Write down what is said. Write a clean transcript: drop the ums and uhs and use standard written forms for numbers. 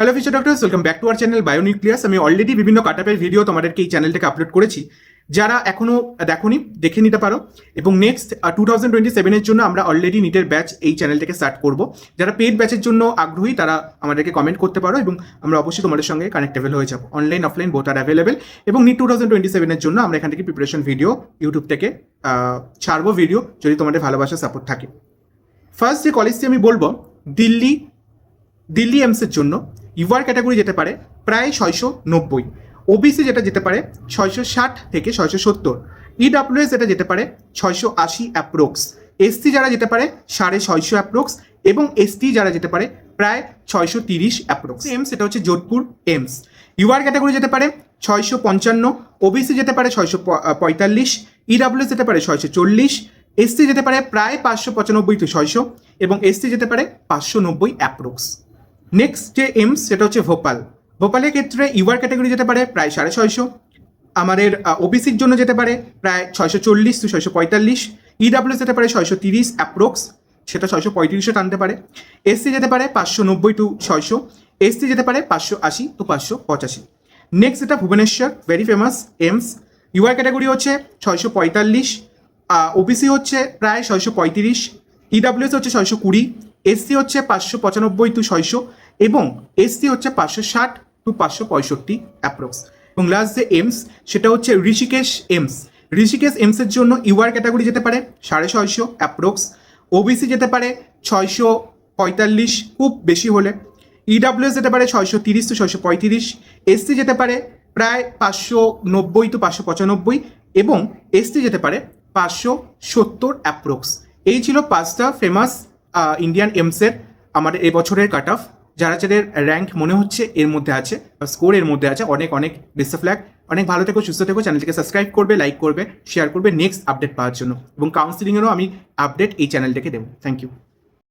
Hello future doctors, welcome back to our channel Bionucleus. আমি already বিভিন্ন কাটআপের video তোমাদেরকে এই চ্যানেল থেকে আপলোড করেছি। যারা এখনো দেখোনি দেখে নিতে পারো। এবং নেক্সট 2027-এর জন্য আমরা অলরেডি নিটের ব্যাচ এই চ্যানেল থেকে স্টার্ট করব। যারা পেড ব্যাচের জন্য আগ্রহী তারা আমাদেরকে কমেন্ট করতে পারো এবং আমরা অবশ্যই তোমাদের সঙ্গে কানেক্টেবল হয়ে যাবো। অনলাইন অফলাইন বোথ আর অ্যাভেলেবেল। এবং নিট 2027-এর জন্য আমরা এখান থেকে প্রিপারেশন ভিডিও ইউটিউব থেকে ছাড়বো ভিডিও, যদি তোমাদের ভালোবাসা সাপোর্ট থাকে। ফার্স্ট যে কলেজটি আমি বলবো, দিল্লি এমসের জন্য ইউআর ক্যাটাগরি যেতে পারে প্রায় 690, ওবিসি যেটা যেতে পারে 660 থেকে 670, ইডাব্লিউএস যেটা যেতে পারে 680 অ্যাপ্রোক্স, এসসি যারা যেতে পারে 650 অ্যাপ্রোক্স, এবং এসটি যারা যেতে পারে প্রায় 630 অ্যাপ্রোক্স। এমস এটা হচ্ছে যোধপুর এমস। ইউআর ক্যাটাগরি যেতে পারে 655, ওবিসি যেতে পারে 645, ইডাব্লিউএস যেতে পারে 640, এসসি যেতে পারে প্রায় 595 to 600, এবং এসটি যেতে পারে 590 অ্যাপ্রোক্স। নেক্সট যে এমস সেটা হচ্ছে ভোপালের ক্ষেত্রে ইউআর ক্যাটাগরি যেতে পারে প্রায় 650, আমাদের ওবিসির জন্য যেতে পারে প্রায় 640 to 645, ইডাব্লিউএস যেতে পারে 630 অ্যাপ্রোক্স, সেটা 635-ও টানতে পারে, এসসি যেতে পারে 590 to 600, এসটি যেতে পারে 580 to 585। নেক্সট যেটা Bhubaneswar, very famous AIIMS, UR category হচ্ছে 645, ওবিসি হচ্ছে প্রায় 635, ইডাব্লিউএস হচ্ছে 620, এসসি হচ্ছে 595 to 600, এবং এসটি হচ্ছে 560 to 565 অ্যাপ্রক্স। এবং লাস্ট যে এমস সেটা হচ্ছে ঋষিকেশ এমসের জন্য ইউআর ক্যাটাগরি যেতে পারে 650 অ্যাপ্রক্স, ওবিসি যেতে পারে 645 খুব বেশি হলে, ইডাব্লিউএস যেতে পারে 630 to 635, এসটি যেতে পারে প্রায় 590 to 595, এবং এসটি যেতে পারে 570 অ্যাপ্রক্স। এই ছিল 5টা ফেমাস ইন্ডিয়ান এমসের আমাদের এবছরের কাট অফ। যারা যাদের র্যাঙ্ক মনে হচ্ছে এর মধ্যে আছে, স্কোর এর মধ্যে আছে, অনেক অনেক বেস্ট অফ লাক। অনেক ভালো থেকো, সুস্থ থেকো, চ্যানেলটিকে সাবস্ক্রাইব করবে, লাইক করবে, শেয়ার করবে নেক্সট আপডেট পাওয়ার জন্য। এবং কাউন্সিলিংয়েরও আমি আপডেট এই চ্যানেল থেকে দেবো। Thank you.